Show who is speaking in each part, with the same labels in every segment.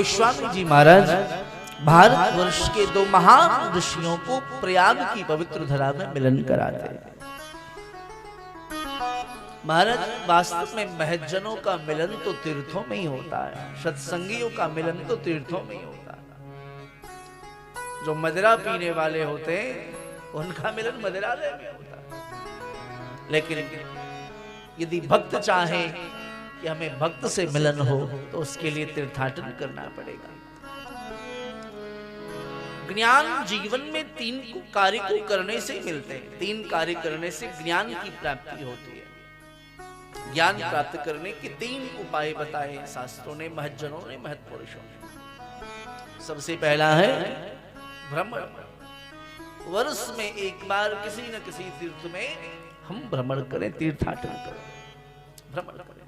Speaker 1: गोस्वामी जी महाराज भारतवर्ष के दो महान ऋषियों को प्रयाग की पवित्र धरा में मिलन कराते हैं। महाराज वास्तव में महज्जनों का मिलन तो तीर्थों में ही होता है, सत्संगियों का मिलन तो तीर्थों में ही होता है। जो मदिरा पीने वाले होते हैं उनका मिलन मदिरालय में होता है। लेकिन यदि भक्त चाहे कि हमें भक्त से मिलन हो तो उसके लिए तीर्थाटन करना पड़ेगा। ज्ञान जीवन में तीन कार्य को करने से मिलते हैं। तीन कार्य करने से ज्ञान की प्राप्ति होती है। ज्ञान प्राप्त करने के तीन उपाय बताए शास्त्रों ने, महज्जनों ने, महत्पुरुषों ने। सबसे पहला है भ्रमण। वर्ष में एक बार किसी न किसी तीर्थ में हम भ्रमण करें, तीर्थाटन करें, भ्रमण करें।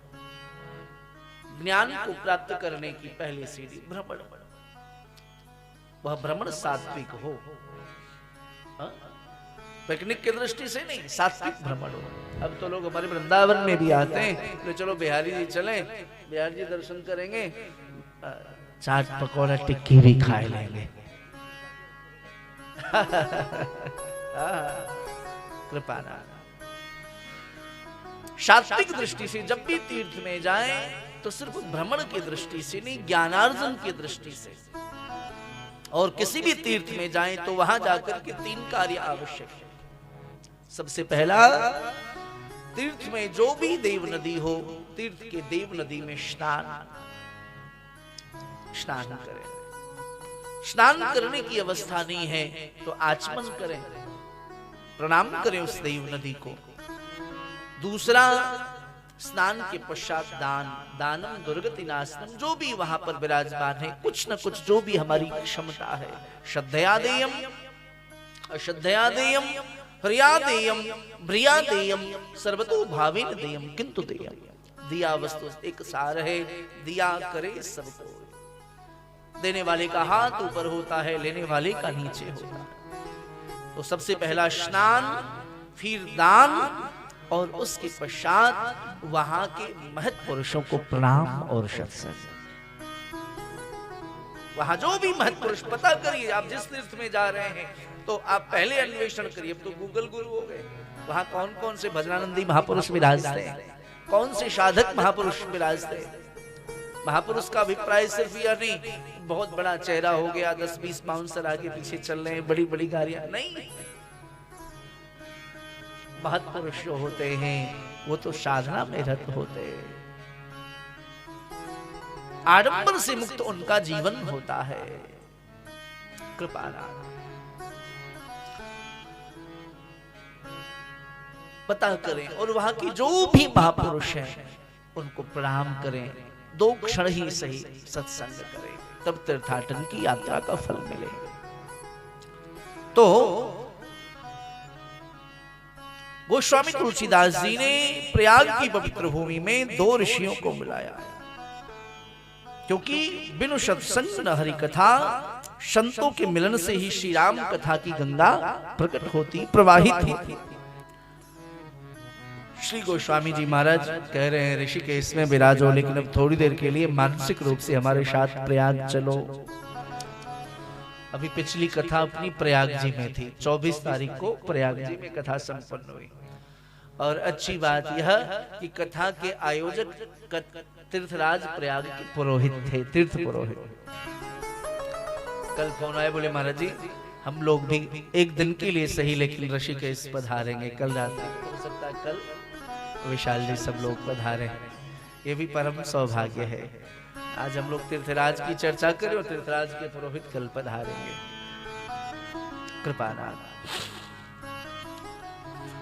Speaker 1: ज्ञान को प्राप्त करने की पहली सीढ़ी भ्रमण। वह भ्रमण सात्विक हो, पिकनिक की दृष्टि से नहीं, सात्विक भ्रमण हो। अब तो लोग हमारे वृंदावन में भी आते हैं, तो चलो बिहारी जी चलें, बिहारी जी दर्शन करेंगे, चाट पकौड़ा टिक्की भी खा लेंगे। कृपा ना। सात्विक दृष्टि से जब भी तीर्थ में जाएं तो सिर्फ भ्रमण की दृष्टि से नहीं, ज्ञानार्जन की दृष्टि से। और किसी भी तीर्थ में जाएं तो वहां जाकर के तीन कार्य आवश्यक है। सबसे पहला, तीर्थ में जो भी देव नदी हो, तीर्थ के देव नदी में स्नान करें। स्नान करने की अवस्था नहीं है तो आचमन करें, प्रणाम करें उस देव नदी को। दूसरा, स्नान के पश्चात दानम दुर्गति नाशनम, जो भी वहां पर विराजमान है कुछ न कुछ जो भी हमारी क्षमता है, श्रद्धया देयम, अश्रद्धया देयम, प्रिया देयम, प्रिया देयम, सर्वतो भावेन देयम, किंतु देयम। दिया वस्तु एक सार है, दिया करे सबको। देने वाले का हाथ ऊपर होता है, लेने वाले का नीचे होता है। तो सबसे पहला स्नान, फिर दान, और उसके पश्चात वहां के महत्पुरुषों को प्रणाम और सत्संग। वहां जो भी महत्पुरुष, पता करिए आप जिस तीर्थ में जा रहे हैं तो आप पहले अन्वेषण करिए। अब तो गूगल गुरु हो गए, वहां कौन कौन से भजनानंदी महापुरुष विराजते हैं, कौन से साधक महापुरुष विराजते हैं। महापुरुष का अभिप्राय सिर्फ यह नहीं बहुत बड़ा चेहरा हो गया, 10-20 बाउंसर आगे पीछे चल रहे हैं, बड़ी बड़ी गाड़ियां, नहीं। महत्पुरुष जो होते हैं वो तो साधना में रत होते हैं, आडंबर से मुक्त उनका जीवन होता है। कृपा पता करें और वहां की जो भी महापुरुष हैं उनको प्रणाम करें। 2 क्षण ही सही सत्संग करें, तब तीर्थाटन की यात्रा का फल मिले। तो गोस्वामी तुलसीदास जी ने प्रयाग की पवित्र भूमि में 2 ऋषियों को मिलाया, क्योंकि बिनु सत्संग न हरि कथा, संतों के मिलन से ही श्री राम कथा की गंगा प्रकट होती, प्रवाहित होती। श्री गोस्वामी जी महाराज कह रहे हैं ऋषिकेश में विराजो, लेकिन अब थोड़ी देर के लिए मानसिक रूप से हमारे साथ प्रयाग चलो। अभी पिछली कथा अपनी प्रयाग जी में थी, 24 तारीख को प्रयाग जी में कथा संपन्न हुई। और अच्छी बात यह कि कथा के आयोजक तीर्थराज प्रयाग के पुरोहित थे, तीर्थ पुरोहित। कल फोन आए, बोले महाराज जी हम लोग भी एक दिन के लिए सही लेकिन ऋषिकेश पधारेंगे। कल रात हो सकता है कल विशाल जी सब लोग पधारे, ये भी परम सौभाग्य है। आज हम लोग तीर्थराज की चर्चा करें और तीर्थराज के पुरोहित कल पधारेंगे। कृपानाथ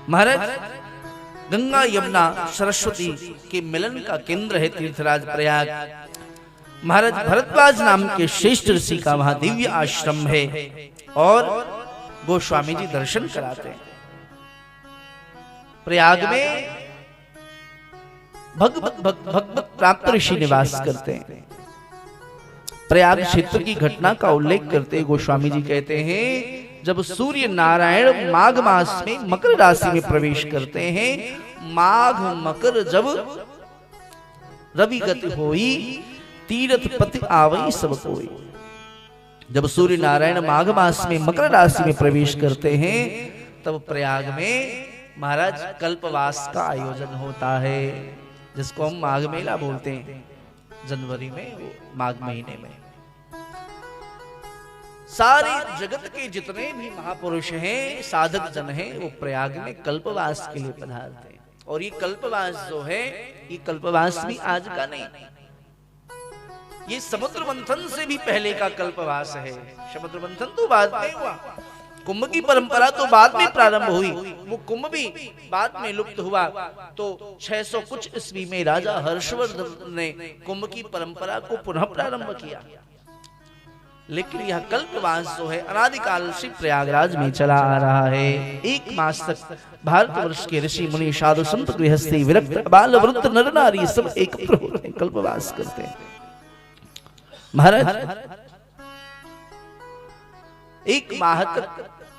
Speaker 1: महाराज, गंगा यमुना सरस्वती के मिलन का केंद्र है तीर्थराज प्रयाग। महाराज भरद्वाज नाम के श्रेष्ठ ऋषि का वहां दिव्य आश्रम है और गोस्वामी जी दर्शन कराते हैं। प्रयाग में भगवत प्राप्त ऋषि निवास करते हैं। प्रयाग क्षेत्र की घटना का उल्लेख करते गोस्वामी जी कहते हैं, जब सूर्य नारायण माघ मास में मकर राशि में प्रवेश करते हैं, माघ मकर जब रवि गति हुई, तीरथ पति आवई सब कोई। जब सूर्य नारायण माघ मास में मकर राशि में प्रवेश करते हैं तब प्रयाग में महाराज कल्पवास का आयोजन होता है, जिसको हम माघ मेला बोलते हैं। जनवरी में, माघ महीने में सारे जगत के जितने भी महापुरुष हैं, साधक जन हैं, वो प्रयाग में कल्पवास के लिए पधारते हैं। और ये कल्पवास जो है, ये कल्पवास भी आज का नहीं, ये समुद्र मंथन से भी पहले का कल्पवास है। समुद्र मंथन तो बाद में हुआ, कुंभ की परंपरा तो बाद में प्रारंभ हुई, वो कुंभ भी बाद में लुप्त हुआ। तो 600 कुछ ईस्वी में राजा हर्षवर्धन ने कुंभ की परंपरा को पुनः प्रारंभ किया। लेकिन यह कल्पवास जो है अनादिकाल से प्रयागराज में चला आ रहा है। 1 मास तक भारतवर्ष के ऋषि मुनि साधु संत गृहस्थी विरक्त बाल वृद्ध नर नारी सब एकत्र होते हैं, कल्पवास करते हैं। महाराज 1 माह तक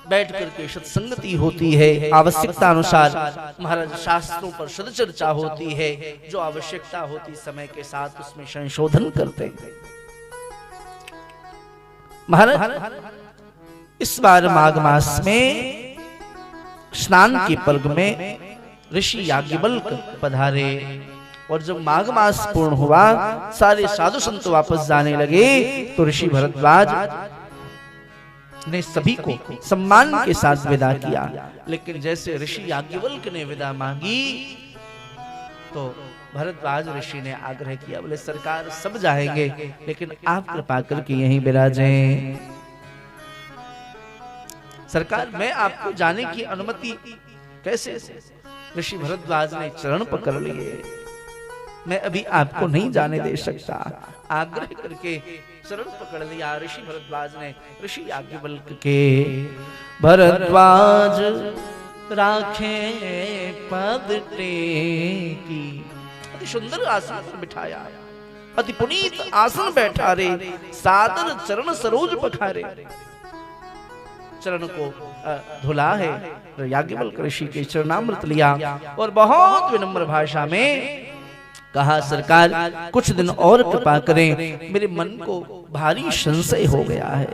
Speaker 1: बैठ करके सत्संगति होती है, आवश्यकता अनुसार महाराज शास्त्रों पर सद चर्चा होती है। जो आवश्यकता होती समय के साथ उसमें संशोधन करते हैं। महाराज इस बार माघ मास में स्नान के पर्व में ऋषि याज्ञवल्क पधारे। और जब माघ मास पूर्ण हुआ, सारे साधु संत वापस जाने लगे, तो ऋषि भरद्वाज ने सभी को सम्मान के साथ विदा किया। लेकिन जैसे ऋषि याज्ञवल्क ने विदा मांगी तो भरद्वाज ऋषि ने आग्रह किया, बोले सरकार सब जाएंगे लेकिन आप कृपा करके यहीं विराजें। सरकार मैं आपको जाने की अनुमति कैसे? ऋषि भरद्वाज ने चरण पकड़ लिए, मैं अभी आपको नहीं जाने दे सकता। आग्रह करके चरण पकड़ लिया ऋषि भरद्वाज ने। ऋषि याज्ञवल्क के भरद्वाज राखे पद टेकी, अति सुंदर आसन पर बिठाया, अति पुनीत आसन बैठा रे, सादर चरण सरोज पखारे। चरण को धुला है, याज्ञवल्क ऋषि के चरणामृत लिया और बहुत विनम्र भाषा में कहा, सरकार कुछ दिन और कृपा करें, मेरे मन को भारी संशय हो गया है।